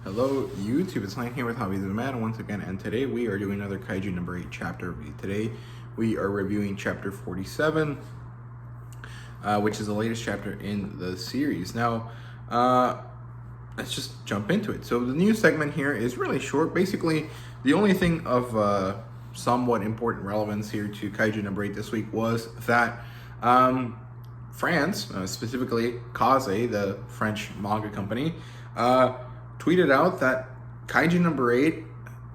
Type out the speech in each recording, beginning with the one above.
Hello YouTube, it's Lane here with Hobbies of the Mad once again, and today we are doing another Kaiju number 8 chapter review. Today we are reviewing chapter 47, which is the latest chapter in the series. Now, let's just jump into it. So the news segment here is really short. Basically, the only thing of somewhat important relevance here to Kaiju number 8 this week was that France, specifically Kaze, the French manga company, tweeted out that Kaiju number 8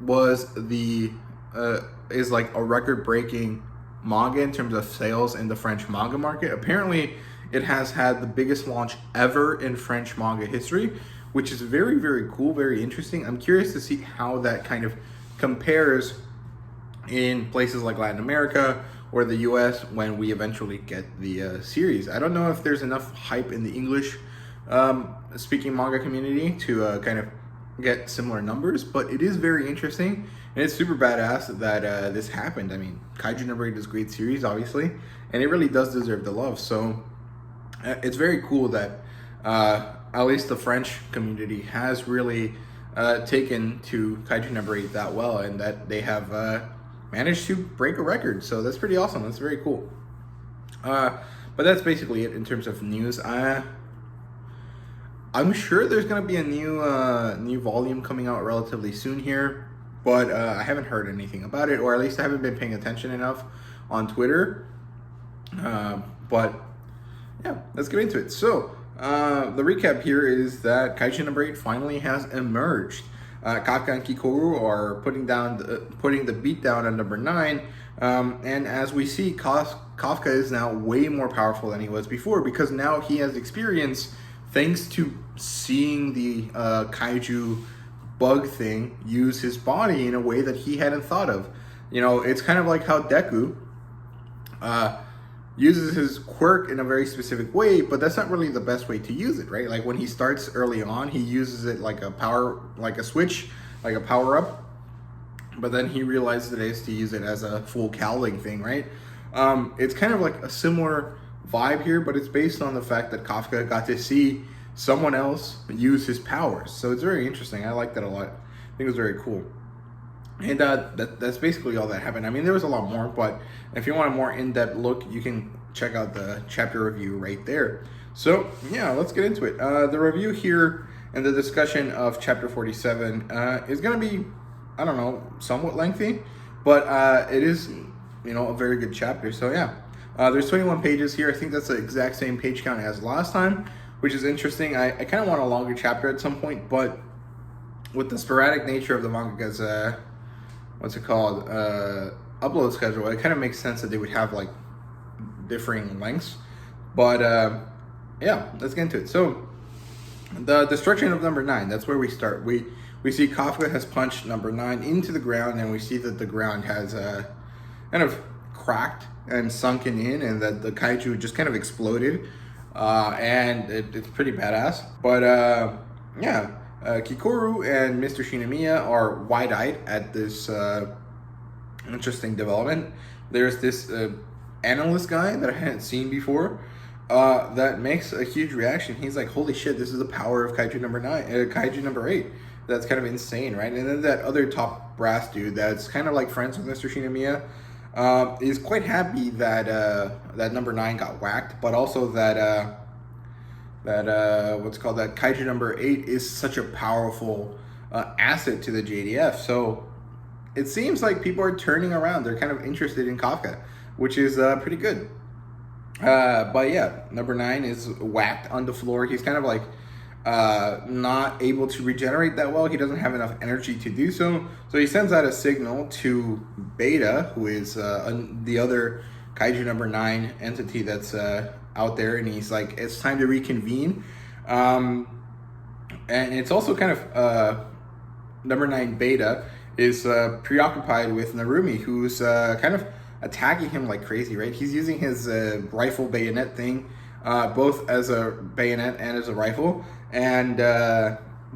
was is like a record-breaking manga in terms of sales in the French manga market. Apparently, it has had the biggest launch ever in French manga history, which is very, very cool, very interesting. I'm curious to see how that kind of compares in places like Latin America or the US when we eventually get the series. I don't know if there's enough hype in the English speaking manga community to kind of get similar numbers, but it is very interesting and it's super badass that this happened. I mean, Kaiju number 8 is a great series, obviously, and it really does deserve the love. So it's very cool that at least the French community has really taken to Kaiju number 8 that well, and that they have managed to break a record. So that's pretty awesome. That's very cool. But that's basically it in terms of news. I'm sure there's going to be a new volume coming out relatively soon here, but I haven't heard anything about it, or at least I haven't been paying attention enough on Twitter. But yeah, let's get into it. So the recap here is that Kaiju number 8 finally has emerged. Kafka and Kikoru are putting the beat down on number 9, and as we see, Kafka is now way more powerful than he was before, because now he has experience thanks to seeing the Kaiju bug thing use his body in a way that he hadn't thought of. You know, it's kind of like how Deku uses his quirk in a very specific way, but that's not really the best way to use it, right? Like when he starts early on, he uses it like a switch, like a power up, but then he realizes it is to use it as a full cowling thing, right? It's kind of like a similar vibe here, but it's based on the fact that Kafka got to see someone else use his powers. So it's very interesting. I like that a lot. I think it was very cool. And that's basically all that happened. I mean, there was a lot more, but if you want a more in-depth look, you can check out the chapter review right there. So yeah, let's get into it. The review here and the discussion of chapter 47 is going to be, I don't know, somewhat lengthy, but it is, you know, a very good chapter. So yeah. There's 21 pages here. I think that's the exact same page count as last time, which is interesting. I kind of want a longer chapter at some point, but with the sporadic nature of the manga's, upload schedule, it kind of makes sense that they would have like differing lengths. But yeah, let's get into it. So the destruction of number 9, that's where we start. We see Kafka has punched number 9 into the ground, and we see that the ground has kind of cracked and sunken in, and that the Kaiju just kind of exploded, and it's pretty badass. But yeah, Kikoru and Mr. Shinomiya are wide-eyed at this interesting development. There's this analyst guy that I hadn't seen before that makes a huge reaction. He's like, holy shit, this is the power of Kaiju number 9, Kaiju number 8. That's kind of insane, right? And then that other top brass dude that's kind of like friends with Mr. Shinomiya is quite happy that that number 9 got whacked, but also that that Kaiju number 8 is such a powerful asset to the JDF. So it seems like people are turning around. They're kind of interested in Kafka, which is pretty good. But yeah, number 9 is whacked on the floor. He's kind of like not able to regenerate that well. He doesn't have enough energy to do so. So he sends out a signal to Beta, who is the other Kaiju number 9 entity that's out there, and he's like, it's time to reconvene. And it's also kind of number 9 Beta is preoccupied with Narumi, who's kind of attacking him like crazy, right? He's using his rifle bayonet thing, both as a bayonet and as a rifle. And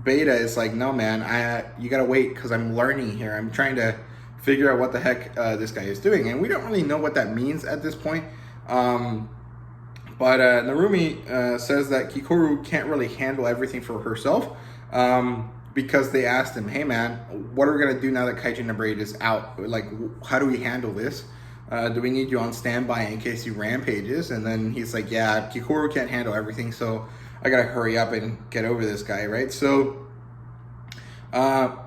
Beta is like, no man, you gotta wait, because I'm learning here. I'm trying to figure out what the heck this guy is doing. And we don't really know what that means at this point. But Narumi says that Kikoru can't really handle everything for herself. because they asked him, hey man, what are we going to do now that Kaiju number 8 is out? Like, how do we handle this? Do we need you on standby in case he rampages? And then he's like, yeah, Kikoru can't handle everything, so I got to hurry up and get over this guy, right? So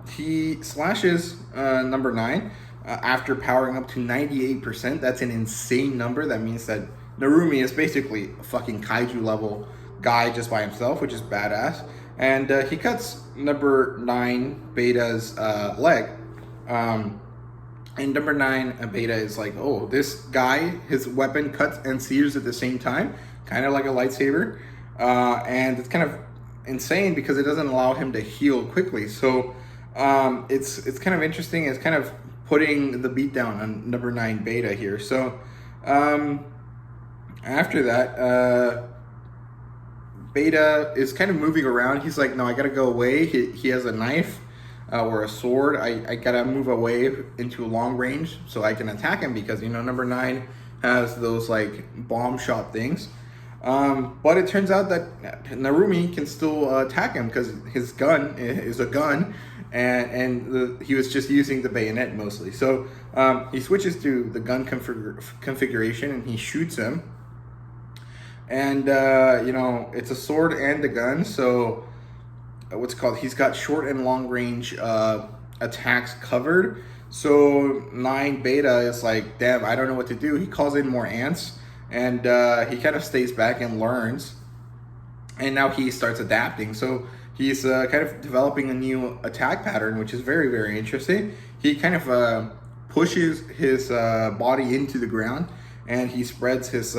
he slashes number 9 after powering up to 98%. That's an insane number. That means that Narumi is basically a fucking Kaiju level guy just by himself, which is badass. And he cuts number 9 Beta's leg. And number 9 Beta is like, oh, this guy, his weapon cuts and sears at the same time, kind of like a lightsaber. And it's kind of insane because it doesn't allow him to heal quickly. So it's kind of interesting. It's kind of putting the beat down on number 9 Beta here. So after that, Beta is kind of moving around. He's like, no, I gotta go away. He has a knife or a sword. I gotta move away into long range so I can attack him because, you know, number 9 has those like bomb shot things. But it turns out that Narumi can still attack him because his gun is a gun, and he was just using the bayonet mostly. So he switches to the gun configuration and he shoots him. And, you know, it's a sword and a gun, so what's it called? He's got short and long range attacks covered. So 9 Beta is like, damn, I don't know what to do. He calls in more ants, and he kind of stays back and learns. And now he starts adapting. So he's kind of developing a new attack pattern, which is very, very interesting. He kind of pushes his body into the ground, and he spreads his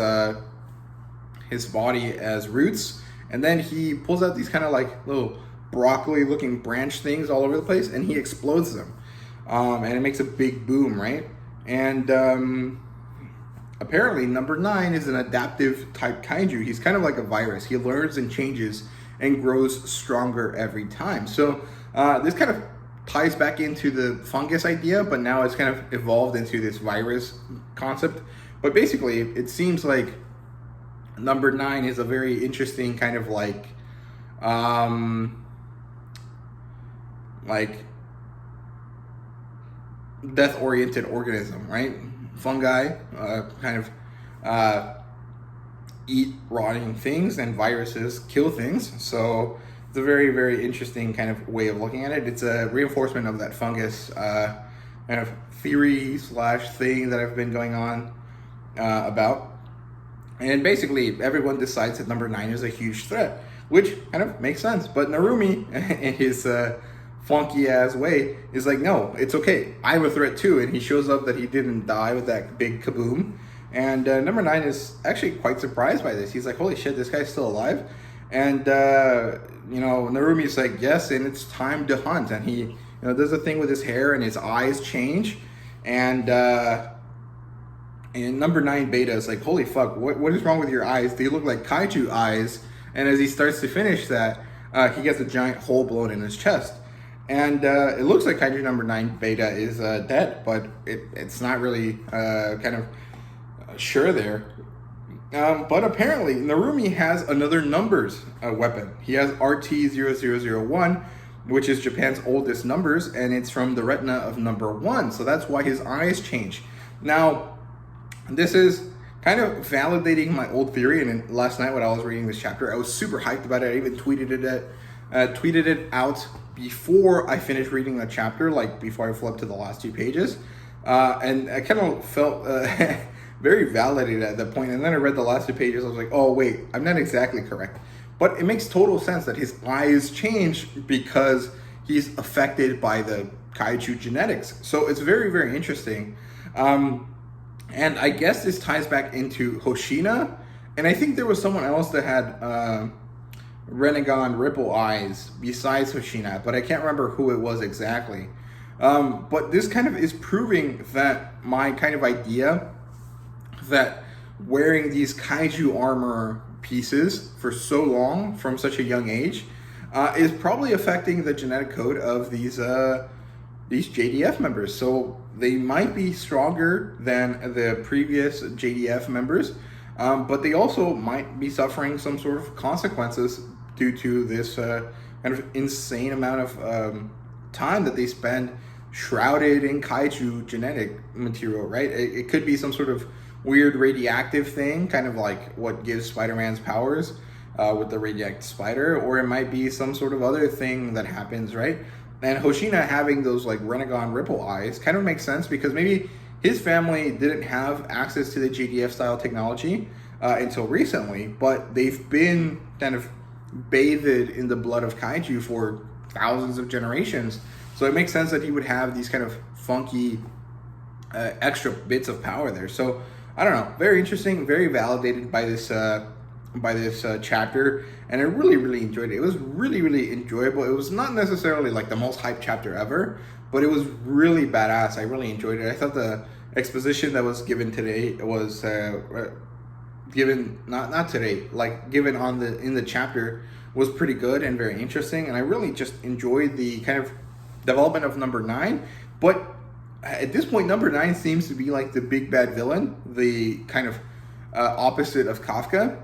body as roots, and then he pulls out these kind of like little broccoli looking branch things all over the place, and he explodes them, and it makes a big boom, right? And apparently number 9 is an adaptive type kaiju. He's kind of like a virus. He learns and changes and grows stronger every time. So this kind of ties back into the fungus idea, but now it's kind of evolved into this virus concept. But basically it seems like number 9 is a very interesting kind of like death-oriented organism, right? Fungi kind of eat rotting things, and viruses kill things. So it's a very, very interesting kind of way of looking at it. It's a reinforcement of that fungus kind of theory / thing that I've been going on about. And basically, everyone decides that number 9 is a huge threat, which kind of makes sense. But Narumi, in his funky-ass way, is like, no, it's okay. I'm a threat too. And he shows up that he didn't die with that big kaboom. And number 9 is actually quite surprised by this. He's like, holy shit, this guy's still alive? And, you know, Narumi's like, yes, and it's time to hunt. And he, you know, does a thing with his hair and his eyes change. And number 9 Beta is like, holy fuck, what is wrong with your eyes? They look like Kaiju eyes. And as he starts to finish that, he gets a giant hole blown in his chest. And it looks like Kaiju number 9 Beta is dead, but it's not really kind of sure there. But apparently, Narumi has another numbers weapon. He has RT0001, which is Japan's oldest numbers, and it's from the retina of number 1. So that's why his eyes change. Now, this is kind of validating my old theory. And last night when I was reading this chapter, I was super hyped about it. I even tweeted it out before I finished reading the chapter, like before I flipped to the last 2 pages. And I kind of felt very validated at that point. And then I read the last 2 pages. I was like, oh, wait, I'm not exactly correct. But it makes total sense that his eyes change because he's affected by the Kaiju genetics. So it's very, very interesting. And I guess this ties back into Hoshina. And I think there was someone else that had Renegon Ripple eyes besides Hoshina, but I can't remember who it was exactly. But this kind of is proving that my kind of idea that wearing these Kaiju armor pieces for so long from such a young age is probably affecting the genetic code of these JDF members. So they might be stronger than the previous JDF members, but they also might be suffering some sort of consequences due to this kind of insane amount of time that they spend shrouded in kaiju genetic material, right? It could be some sort of weird radioactive thing, kind of like what gives Spider-Man's powers with the radioactive spider, or it might be some sort of other thing that happens, right? And Hoshina having those like Renegon ripple eyes kind of makes sense because maybe his family didn't have access to the JDF style technology until recently, but they've been kind of bathed in the blood of kaiju for thousands of generations. So it makes sense that he would have these kind of funky extra bits of power there. So I don't know, very interesting, very validated by this chapter, and I really enjoyed it. It was really enjoyable. It was not necessarily like the most hyped chapter ever, but it was really badass. I really enjoyed it. I thought the exposition that was given today was given not today, like given on in the chapter was pretty good and very interesting, and I really just enjoyed the kind of development of number 9. But at this point, number 9 seems to be like the big bad villain, the kind of opposite of Kafka.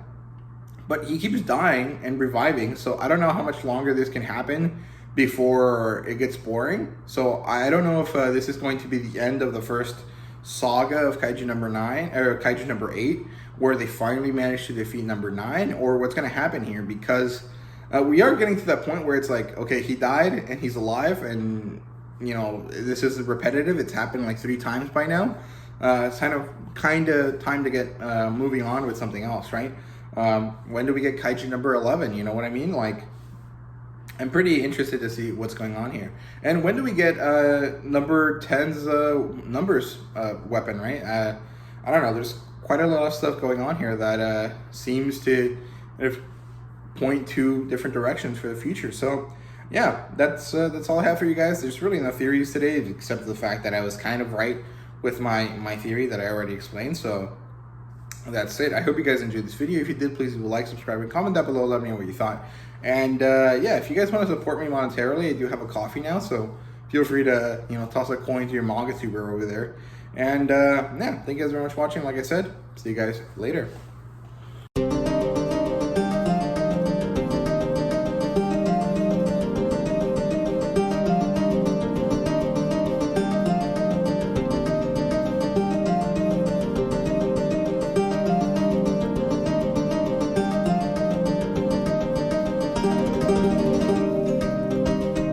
But he keeps dying and reviving, so I don't know how much longer this can happen before it gets boring. So I don't know if this is going to be the end of the first saga of Kaiju number 9, or Kaiju number 8, where they finally manage to defeat number 9, or what's going to happen here, because we are getting to that point where it's like, okay, he died and he's alive, and you know, this is repetitive. It's happened like 3 times by now. It's kind of time to get moving on with something else, right? When do we get Kaiju number 11? You know what I mean? Like, I'm pretty interested to see what's going on here. And when do we get number 10's numbers weapon, right? I don't know. There's quite a lot of stuff going on here that seems to point to different directions for the future. So yeah, that's all I have for you guys. There's really no theories today, except for the fact that I was kind of right with my theory that I already explained. So that's it. I hope you guys enjoyed this video. If you did, please like, subscribe, and comment down below. Let me know what you thought. And yeah, if you guys want to support me monetarily, I do have a coffee now, so feel free to toss a coin to your manga tuber over there. And yeah, thank you guys very much for watching. Like I said, see you guys later.